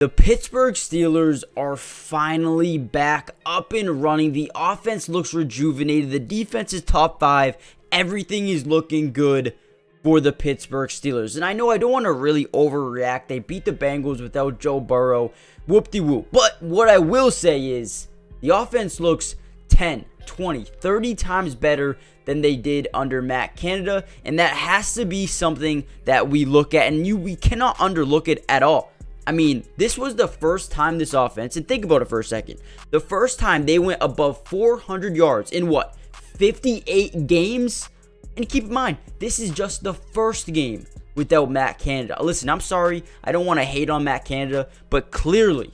The Pittsburgh Steelers are finally back up and running. The offense looks rejuvenated. The defense is top 5. Everything is looking good for the Pittsburgh Steelers. And I know I don't want to really overreact. They beat the Bengals without Joe Burrow. Whoop-de-whoop. But what I will say is the offense looks 10, 20, 30 times better than they did under Matt Canada. And that has to be something that we look at. And we cannot underlook it at all. I mean, this was the first time this offense, and think about it for a second, the first time they went above 400 yards in what, 58 games? And keep in mind, this is just the first game without Matt Canada. Listen, I'm sorry, I don't want to hate on Matt Canada, but clearly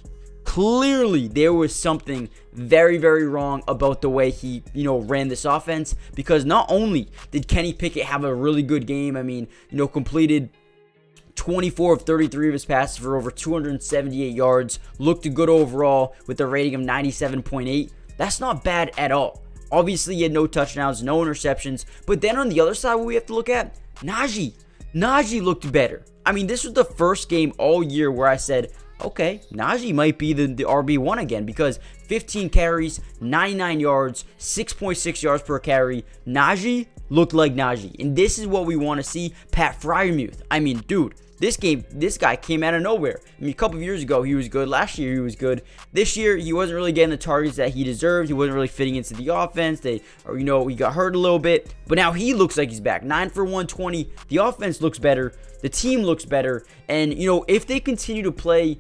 there was something very, very wrong about the way he, ran this offense, because not only did Kenny Pickett have a really good game, I mean, completed 24 of 33 of his passes for over 278 yards. Looked good overall with a rating of 97.8. That's not bad at all. Obviously, he had no touchdowns, no interceptions. But then on the other side, what we have to look at, Najee. Najee looked better. I mean, this was the first game all year where I said, okay, Najee might be the RB1 again, because 15 carries, 99 yards, 6.6 yards per carry. Najee looked like Najee. And this is what we want to see. Pat Friermuth. I mean, dude. This guy came out of nowhere. I mean, a couple of years ago, he was good. Last year, he was good. This year, he wasn't really getting the targets that he deserved. He wasn't really fitting into the offense. He got hurt a little bit. But now he looks like he's back. 9 for 120. The offense looks better. The team looks better. And, if they continue to play,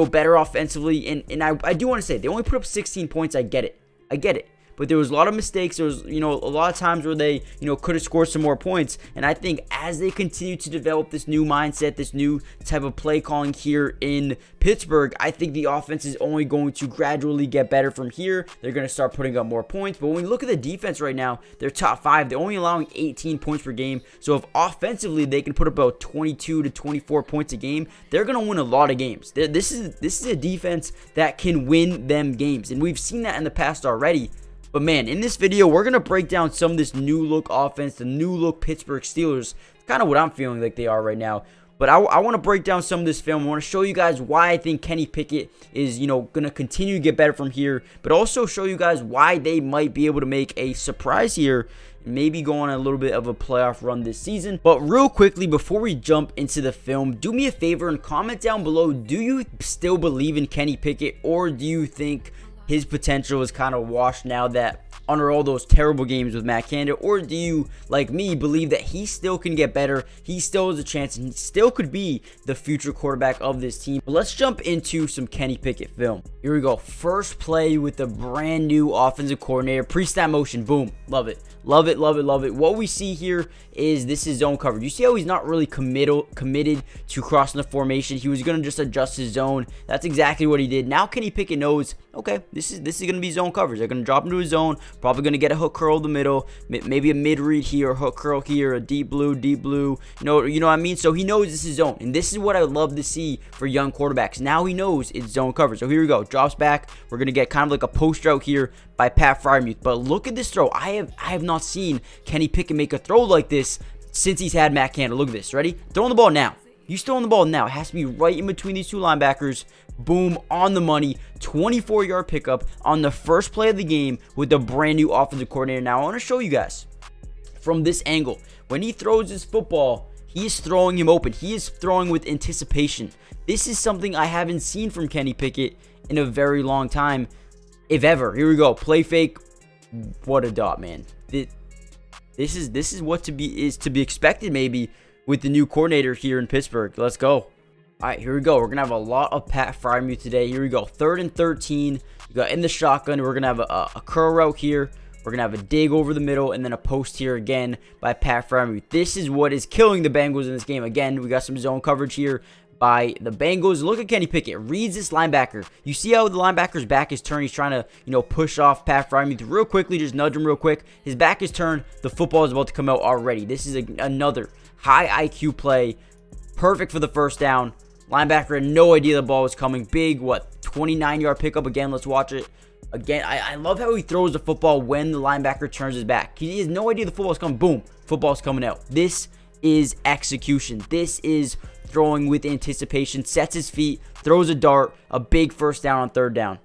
better offensively, and I do want to say, they only put up 16 points. I get it. But there was a lot of mistakes. There was, a lot of times where they, could have scored some more points. And I think as they continue to develop this new mindset, this new type of play calling here in Pittsburgh, I think the offense is only going to gradually get better from here. They're going to start putting up more points. But when we look at the defense right now, they're top 5. They're only allowing 18 points per game. So if offensively they can put up about 22 to 24 points a game, they're going to win a lot of games. This is a defense that can win them games. And we've seen that in the past already. But man, in this video, we're going to break down some of this new look offense, the new look Pittsburgh Steelers. It's kind of what I'm feeling like they are right now. But I want to break down some of this film. I want to show you guys why I think Kenny Pickett is, going to continue to get better from here. But also show you guys why they might be able to make a surprise here. And maybe go on a little bit of a playoff run this season. But real quickly, before we jump into the film, do me a favor and comment down below. Do you still believe in Kenny Pickett? Or do you think his potential is kind of washed now that under all those terrible games with Matt Canada? Or do you, like me, believe that he still can get better, he still has a chance, and he still could be the future quarterback of this team? But let's jump into some Kenny Pickett film. Here we go. First play with the brand new offensive coordinator. Pre-snap motion. Boom. Love it. Love it, love it, love it. What we see here is this is zone coverage. You see how he's not really committed to crossing the formation. He was going to just adjust his zone. That's exactly what he did. Now Kenny Pickett knows, okay, this is going to be zone coverage. They're going to drop into his zone. Probably going to get a hook curl in the middle. Maybe a mid-read here, hook curl here, a deep blue. You know what I mean? So he knows this is zone. And this is what I love to see for young quarterbacks. Now he knows it's zone coverage. So here we go. Drops back. We're going to get kind of like a post route here by Pat Friermuth. But look at this throw. I have not seen Kenny Pickett make a throw like this since he's had Matt Canada. Look at this. Ready? Throwing the ball now. He's throwing the ball now. It has to be right in between these two linebackers. Boom, on the money. 24-yard pickup on the first play of the game with the brand new offensive coordinator. Now I want to show you guys from this angle. When he throws his football, he is throwing him open. He is throwing with anticipation. This is something I haven't seen from Kenny Pickett in a very long time, if ever. Here we go. Play fake. What a dot, man. This is what to be expected maybe with the new coordinator here in Pittsburgh. Let's go. All right, here we go. We're going to have a lot of Pat Friermuth today. Here we go. 3rd and 13. You got in the shotgun. We're going to have a curl route here. We're going to have a dig over the middle and then a post here again by Pat Friermuth. This is what is killing the Bengals in this game. Again, we got some zone coverage here by the Bengals. Look at Kenny Pickett. Reads this linebacker. You see how the linebacker's back is turned. He's trying to, push off Pat Friermuth real quickly. Just nudge him real quick. His back is turned. The football is about to come out already. This is another high IQ play. Perfect for the first down. Linebacker had no idea the ball was coming. Big, 29-yard pickup again. Let's watch it. Again, I love how he throws the football when the linebacker turns his back. He has no idea the football's coming. Boom. Football's coming out. This is execution. This is throwing with anticipation, sets his feet, throws a dart, a big first down on third down.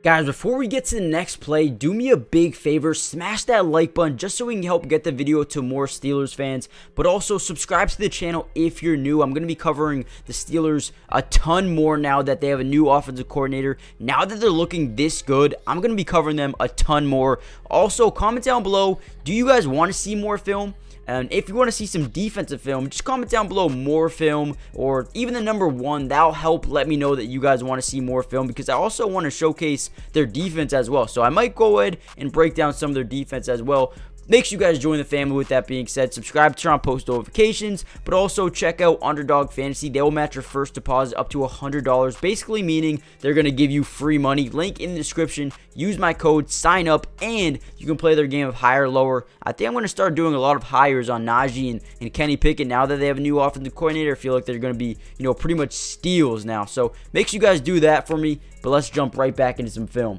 Guys, before we get to the next play, do me a big favor, smash that like button just so we can help get the video to more Steelers fans, but also subscribe to the channel if you're new. I'm going to be covering the Steelers a ton more now that they have a new offensive coordinator. Now that they're looking this good, I'm going to be covering them a ton more. Also, comment down below, do you guys want to see more film? And if you want to see some defensive film, just comment down below more film or even the number 1. That'll help let me know that you guys want to see more film because I also want to showcase their defense as well. So I might go ahead and break down some of their defense as well. Make sure you guys join the family. With that being said, subscribe, turn on post notifications, but also check out Underdog Fantasy. They will match your first deposit up to $100, basically meaning they're going to give you free money. Link in the description. Use my code, sign up, and you can play their game of higher, lower. I think I'm going to start doing a lot of hires on Najee and Kenny Pickett now that they have a new offensive coordinator. I feel like they're going to be, pretty much steals now. So make sure you guys do that for me, but let's jump right back into some film.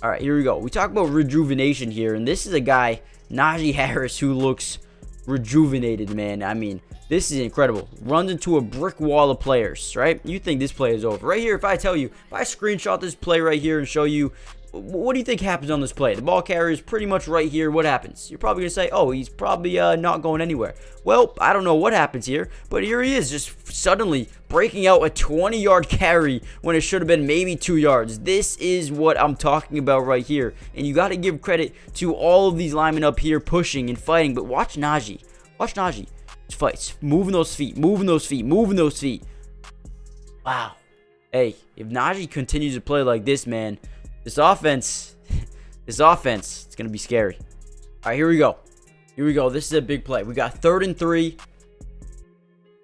All right, here we go. We talk about rejuvenation here, and this is a guy, Najee Harris, who looks rejuvenated, man. I mean, this is incredible. Runs into a brick wall of players, right? You think this play is over. Right here, if I screenshot this play right here and show you, what do you think happens on this play? The ball carrier is pretty much right here. What happens? You're probably going to say, oh, he's probably not going anywhere. Well, I don't know what happens here, but here he is just suddenly breaking out a 20-yard carry when it should have been maybe 2 yards. This is what I'm talking about right here. And you got to give credit to all of these linemen up here pushing and fighting. But watch Najee. Watch Najee. Just fights. Moving those feet. Moving those feet. Moving those feet. Wow. Hey, if Najee continues to play like this, man, this offense, it's going to be scary. All right, here we go. Here we go. This is a big play. We got 3rd and 3.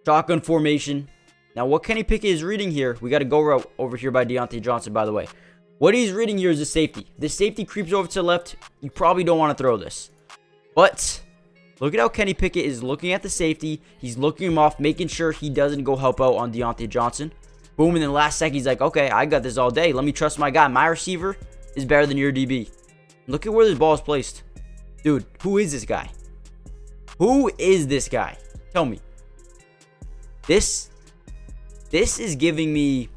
Shotgun formation. Now, what Kenny Pickett is reading here, we got a go route over here by Dionate Johnson, by the way. What he's reading here is a safety. This safety creeps over to the left. You probably don't want to throw this. But look at how Kenny Pickett is looking at the safety. He's looking him off, making sure he doesn't go help out on Dionate Johnson. Boom, and then last second, he's like, okay, I got this all day. Let me trust my guy. My receiver is better than your DB. Look at where this ball is placed. Dude, who is this guy? Who is this guy? Tell me. This is giving me,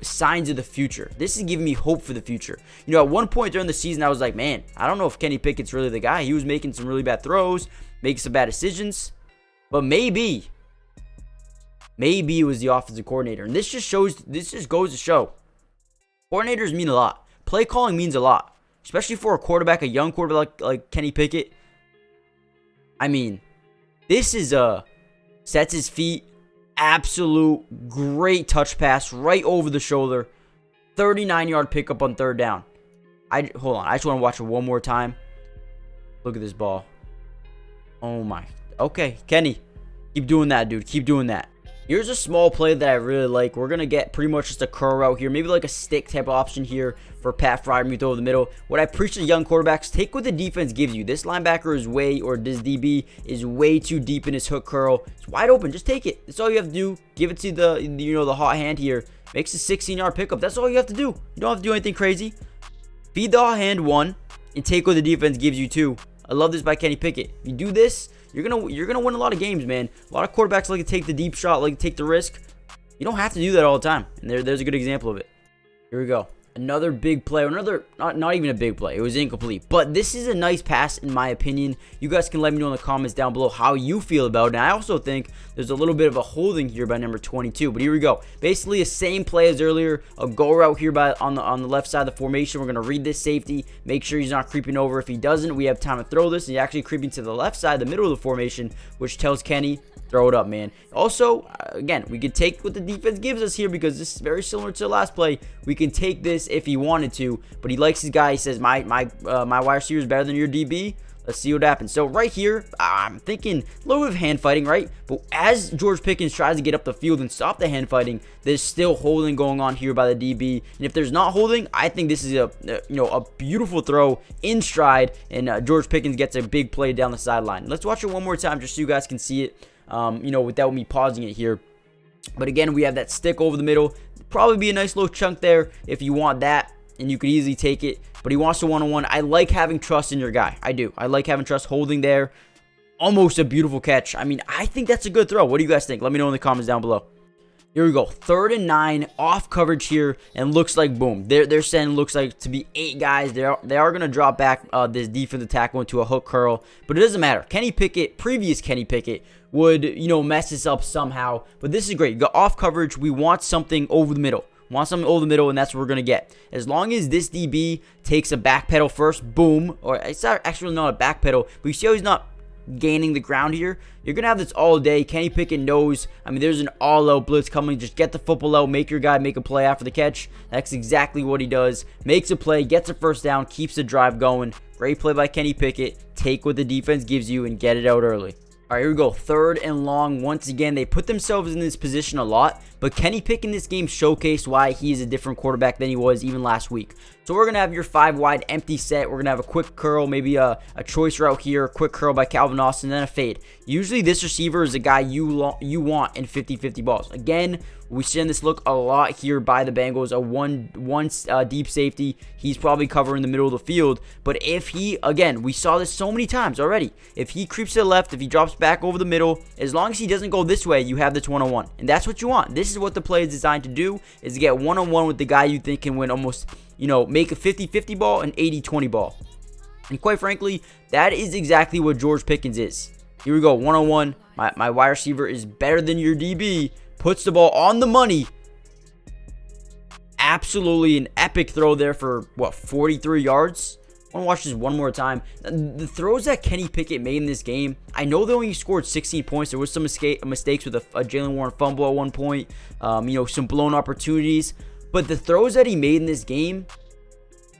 signs of the future. This is giving me hope for the future. At one point during the season, I was like, man, I don't know if Kenny Pickett's really the guy. He was making some really bad throws, making some bad decisions. But maybe it was the offensive coordinator. And this just goes to show. Coordinators mean a lot. Play calling means a lot. Especially for a quarterback, a young quarterback like Kenny Pickett. I mean, this is sets his feet. Absolute great touch pass right over the shoulder. 39-yard pickup on 3rd down. Hold on. I just want to watch it one more time. Look at this ball. Oh my. Okay, Kenny. Keep doing that, dude. Keep doing that. Here's a small play that I really like. We're going to get pretty much just a curl route here. Maybe like a stick type option here for Pat Friermuth over the middle. What I preach to young quarterbacks, take what the defense gives you. This linebacker is this DB is way too deep in his hook curl. It's wide open. Just take it. That's all you have to do. Give it to the hot hand here. Makes a 16-yard pickup. That's all you have to do. You don't have to do anything crazy. Feed the hot hand 1 and take what the defense gives you 2. I love this by Kenny Pickett. If you do this, you're gonna win a lot of games, man. A lot of quarterbacks like to take the deep shot, like to take the risk. You don't have to do that all the time. And there's a good example of it. Here we go. Another big play. Not even a big play. It was incomplete. But this is a nice pass in my opinion. You guys can let me know in the comments down below how you feel about it. And I also think there's a little bit of a holding here by number 22. But here we go. Basically the same play as earlier. A go route here on the left side of the formation. We're going to read this safety. Make sure he's not creeping over. If he doesn't, we have time to throw this. He's actually creeping to the left side, the middle of the formation, which tells Kenny, throw it up, man. Also, again, we could take what the defense gives us here because this is very similar to the last play. We can take this if he wanted to, but he likes his guy. He says, my wide receiver is better than your DB. Let's see what happens. So right here, I'm thinking a little bit of hand fighting, right? But as George Pickens tries to get up the field and stop the hand fighting, there's still holding going on here by the DB. And if there's not holding, I think this is a beautiful throw in stride, and George Pickens gets a big play down the sideline. Let's watch it one more time just so you guys can see it. Without me pausing it here. But again, we have that stick over the middle. Probably be a nice little chunk there if you want that, and you could easily take it. But he wants to one-on-one. I like having trust in your guy. I do. I like having trust holding there. almost a beautiful catch. I mean, I think that's a good throw. What do you guys think? Let me know in the comments down below. Here we go. 3rd and 9, off coverage here, and looks like boom. They're sending looks like to be 8 guys. They are gonna drop back this defensive tackle into a hook curl, but it doesn't matter. Kenny Pickett, previous Kenny Pickett, would mess this up somehow. But this is great. Go off coverage. We want something over the middle. Want something over the middle, and that's what we're gonna get. As long as this DB takes a back pedal first, boom. Or it's not actually not a back pedal, but you see how he's not gaining the ground here. You're gonna have this all day. Kenny Pickett knows, I mean, there's an all-out blitz coming. Just get the football out, make your guy make a play after the catch. That's exactly what he does. Makes a play, gets a first down, keeps the drive going. Great play by Kenny Pickett. Take what the defense gives you and get it out early. All right, here we go. 3rd and long. Once again, they put themselves in this position a lot, but Kenny Pickett in this game showcased why he is a different quarterback than he was even last week. So we're going to have your 5 wide empty set. We're going to have a quick curl, maybe a choice route here, a quick curl by Calvin Austin, then a fade. Usually this receiver is a guy you want in 50-50 balls. Again, we see this look a lot here by the Bengals, a one deep safety. He's probably covering the middle of the field, but if he, again, we saw this so many times already. If he creeps to the left, if he drops back over the middle, as long as he doesn't go this way, you have this one-on-one, and that's what you want. This is what the play is designed to do, is to get one-on-one with the guy you think can win almost, make a 50-50 ball, an 80-20 ball. And quite frankly, that is exactly what George Pickens is. Here we go, one-on-one. My wide receiver is better than your DB. Puts the ball on the money. Absolutely an epic throw there for, 43 yards? I want to watch this one more time. The throws that Kenny Pickett made in this game, I know they only scored 16 points. There was some mistakes with a Jalen Warren fumble at one point. Some blown opportunities. But the throws that he made in this game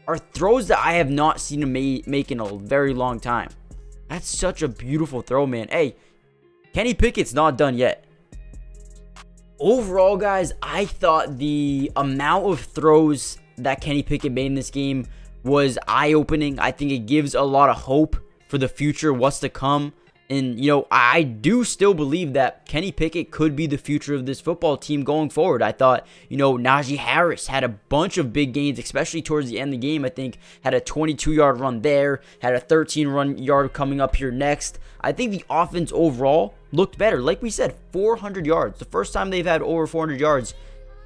are throws that I have not seen him make in a very long time. That's such a beautiful throw, man. Hey, Kenny Pickett's not done yet. Overall, guys, I thought the amount of throws that Kenny Pickett made in this game was eye-opening. I think it gives a lot of hope for the future, what's to come. And, I do still believe that Kenny Pickett could be the future of this football team going forward. I thought, Najee Harris had a bunch of big gains, especially towards the end of the game. I think had a 22-yard run there, had a 13-yard coming up here next. I think the offense overall looked better. Like we said, 400 yards. The first time they've had over 400 yards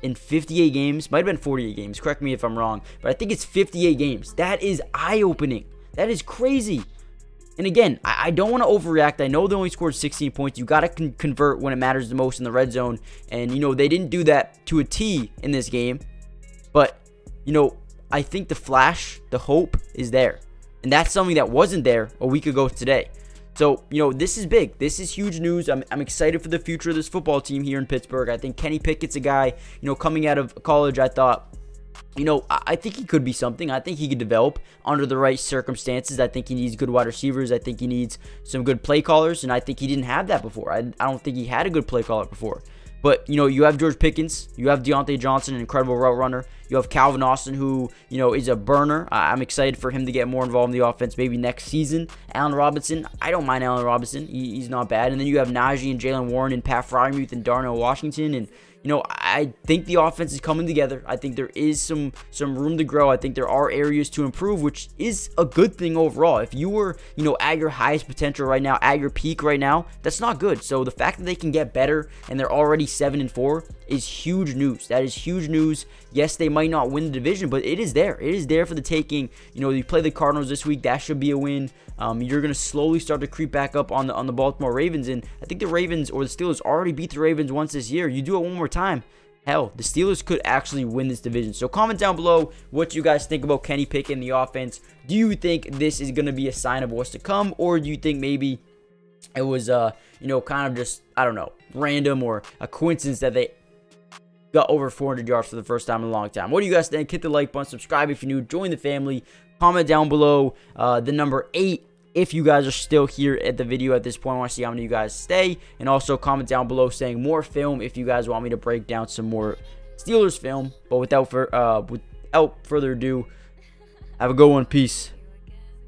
in 58 games. Might have been 48 games. Correct me if I'm wrong. But I think it's 58 games. That is eye-opening. That is crazy. And again, I don't want to overreact. I know they only scored 16 points. You got to convert when it matters the most in the red zone. And, they didn't do that to a T in this game. But, I think the flash, the hope is there. And that's something that wasn't there a week ago today. So, this is big. This is huge news. I'm excited for the future of this football team here in Pittsburgh. I think Kenny Pickett's a guy, coming out of college, I thought, I think he could be something. I think he could develop under the right circumstances. I think he needs good wide receivers. I think he needs some good play callers, and I think he didn't have that before. I don't think he had a good play caller before. But, you have George Pickens. You have Dionate Johnson, an incredible route runner. You have Calvin Austin, who, is a burner. I'm excited for him to get more involved in the offense maybe next season. Allen Robinson, I don't mind Allen Robinson. He's not bad. And then you have Najee and Jalen Warren and Pat Friermuth and Darnell Washington. And, I think the offense is coming together. I think there is some room to grow. I think there are areas to improve, which is a good thing overall. If you were, at your highest potential right now, at your peak right now, that's not good. So the fact that they can get better and they're already 7-4 is huge news. That is huge news. Yes, they might not win the division, but it is there. It is there for the taking. You play the Cardinals this week. That should be a win. You're going to slowly start to creep back up on the Baltimore Ravens. And I think the Ravens or the Steelers already beat the Ravens once this year. You do it one more time. Hell, the Steelers could actually win this division. So comment down below what you guys think about Kenny Pickett in the offense. Do you think this is going to be a sign of what's to come? Or do you think maybe it was, kind of just, I don't know, random or a coincidence that they got over 400 yards for the first time in a long time? What do you guys think? Hit the like button, subscribe if you're new, join the family. Comment down below the number 8 if you guys are still here at the video at this point. I want to see how many of you guys stay. And also comment down below saying more film if you guys want me to break down some more Steelers film. But without further ado, have a good one. Peace.